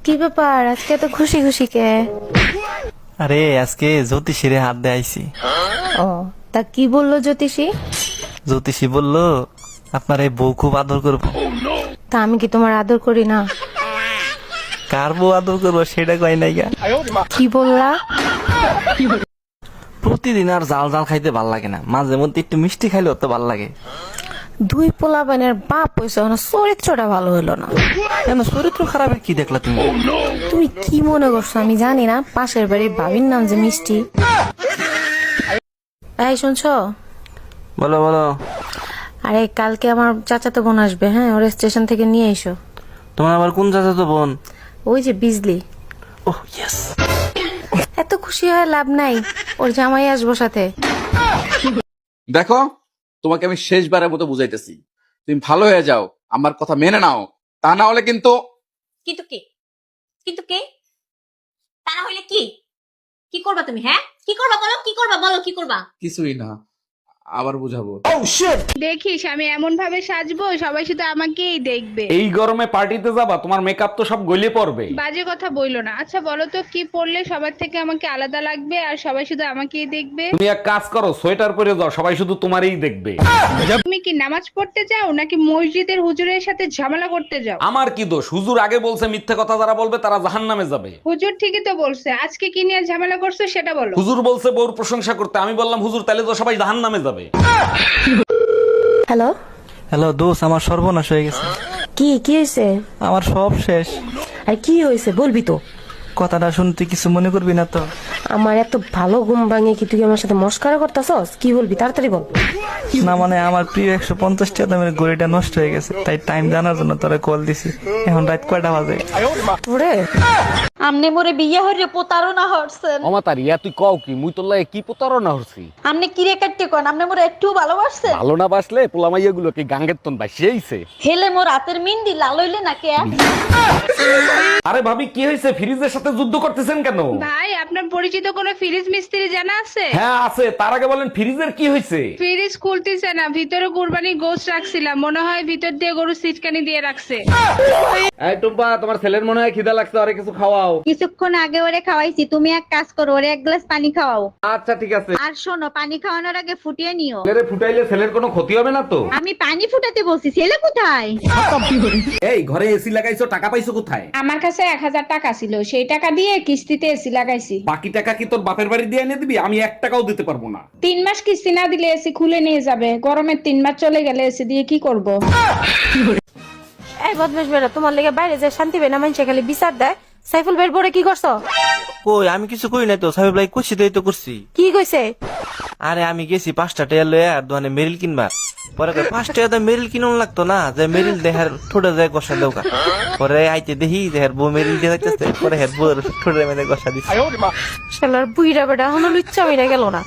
কি ব্যাপার আজকে এত খুশি খুশি কে? আরে আজকে জ্যোতিষীরে হাত দিয়ে আইছি। ও তা কি বললো জ্যোতিষী? জ্যোতিষী বলল আপনার এই বউ খুব আদর করবো। তা আমি কি তোমার আদর করি না? কার বউ আদর করবো সেটা কয় নাই গা। কি বললা? প্রতিদিন আর জাল জাল খাইতে ভাল লাগে না, মাঝে মধ্যে একটু মিষ্টি খাইলেও তো ভাল লাগে। দুই পোলাপানের বাপ হইছে না, চরিত্রটা ভালো হলো না। কেন চরিত্র খারাপের কি দেখলা তুমি? তুমি কি মনে করছো আমি জানি না পাশের বাড়ির ভাবির নাম যে মিষ্টি। এই শুনছো? বলো বলো। আরে কালকে আমার চাচাতো বোন আসবে, হ্যাঁ ওর স্টেশন থেকে নিয়ে এসো। তোমার আবার কোন চাচাতো বোন? ওই যে বিজলি। ওহ ইয়েস। এত খুশি হয়ে লাভ নাই, ওর জামাই আসবো সাথে। দেখো, তোমাকে আমি শেষবারের মতো বুঝাইতেছি, তুমি ভালো হয়ে যাও, আমার কথা মেনে নাও, তা না হলে কিন্তু কিন্তু কি কিন্তু কি তা না হইলে কি কি করবা তুমি? হ্যাঁ কি করবা বলো, কি করবা বলো, কি করবা? কিছুই না, আবার বুঝাবো। দেখিস আমি এমন ভাবে সাজবো সবাই শুধু আমাকেই দেখবে। এই গরমে পার্টিতে যাবা, তোমার মেকআপ তো সব গলে পড়বে। বাজে কথা বইলো না। আচ্ছা বলো তো কি পরলে সবার থেকে আমাকে আলাদা লাগবে আর সবাই শুধু আমাকেই দেখবে? তুমি এক কাজ করো, সোয়েটার পরে যাও, সবাই শুধু তোমারই দেখবে। তুমি কি নামাজ পড়তে যাও নাকি মসজিদের হুজুরের সাথে ঝামেলা করতে যাও? আমার কি দোষ? হুজুর আগে বলছে মিথ্যে কথা যারা বলবে তারা জাহান্নামে যাবে। হুজুর ঠিকই তো বলছে, আজকে কি নিয়ে ঝামেলা করছো সেটা বলো। হুজুর বলছে বউর প্রশংসা করতে, আমি বললাম হুজুর তাহলে তো সবাই জাহান্নামে যাবে। হ্যালো, হ্যালো দোষ, আমার সর্বনাশ হয়ে গেছে। কি কি হয়েছে? আমার সব শেষ। আর কি হয়েছে বলবি তো? কথাটা শুনতে কিছু মনে করবি না তো? আমার এত ভালো ঘুম ভাঙে কি তুই আমার সাথে মস্কারা করতেছস? কি বলবি তাড়াতাড়ি বল। না মানে আমার প্রিয় 150 টাকা দামের গড়িটা নষ্ট হয়ে গেছে, তাই টাইম জানার জন্য তোরা কল দিছি। এখন রাত কয়টা বাজে? তোরে আমনে মোরে বিয়ে হইরে প্রতারণা হরছেন। অমাতার ইয়া তুই কও কি? মুই তোর লাগে কি প্রতারণা হচ্ছি? আমনে কিরে কাটতে কোন? আমনে মোরে একটু ভালোবাসছেন? ভালো না বাসলে পোলামাইয়া গুলো কি গাঙ্গের তন বাসিয়েছে? হেলে মোর রাতের মিন্দি লাল হইলে নাকি? আরে ভাবি কি হয়েছে? ফ্রিজের সাথে যুদ্ধ করতেছেন কেন? ভাই আপনার পরিচিত কোনো ফ্রিজ মিস্ত্রি জানা আছে? হ্যাঁ আছে, তার আগে বলেন ফ্রিজের কি হয়েছে? ফ্রিজ খুলতেছে না, ভিতরে কুরবানি গোশত রাখছিলাম, মনে হয় ভিতর দিয়ে গরু সিটকানি দিয়ে রাখছে। এই টুম্পা, তোমার ছেলের মনে হয় খিদা লাগছে, আরে কিছু খাওয়াও। কিছুক্ষণ আগে ওরে খাওয়াইছি, তুমি এক কাজ করো, ওরে এক গ্লাস পানি খাওয়াও। আচ্ছা ঠিক আছে। আর শোনো, পানি খাওয়ানোর আগে ফুটিয়ে নিও। ছেলেরে ফুটাইলে ছেলের কোনো ক্ষতি হবে না তো? আমি পানি ফুটাতে বলছি, ছেলে কোথায়? এই ঘরে এসি লাগাইছো, টাকা পাইছো কোথায়? আমার কাছে 1000 টাকা ছিল, সেই টাকা দিয়ে কিস্তিতে এসি লাগাইছি। বাকি টাকা কি তোর বাপের বাড়ি দিয়ে এনে দিবি? আমি 1 টাকাও দিতে পারবো না। 3 মাস কিস্তি না দিলে এসি খুলে নিয়ে যাবে, গরমের 3 মাস চলে গেলে এসি দিয়ে কি করব? এই বদমাশ বেড়া, তোমার লেগে বাইরে যে শান্তি পাই না, মানুষে খালি বিচার দেয়। সাইফুল বের পরে কি করছো? কই আমি কিছু কই নাই তো, সাহেব লাই করছি তো, এই তো করছি। কি কইছে? আরে আমি গেছি 5টা টাকা লয়ে আর দোকানে মেরিল কিনবা। পরে কই 5 টাকা মেরিল কিনুন লাগতো না, যে মেরিল দেহার ঠোঁটে যায় গসা দেওকা। পরে আইতে দেখি দেহার বউ মেরিল দিয়ে যাইতেছে, পরে হের বউর ঠোঁটে মেরে গসা দিছে। শালার বুইড়া বেটা এখনো লুচ্চা মিরা গেল না।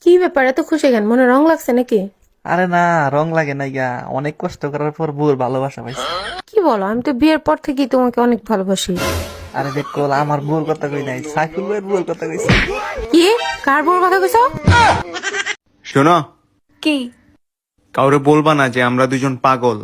কি ব্যাপার এত খুশি কেন? মনে রং লাগছে নাকি? আরে না, রং লাগে না গা, অনেক কষ্ট করার পর বউর ভালোবাসা পাইছি। কি বলো? আমি তো বিয়ের পর থেকেই তোমাকে অনেক ভালোবাসি। আরে দেখ কল, আমার বউর কথা কই নাই, সাইফুল ভাইয়ের বউর কথা কইছি। কি? কার বউর কথা কইছো? শোনো, কি? কাউরে বলবা না যে আমরা দুজন পাগল।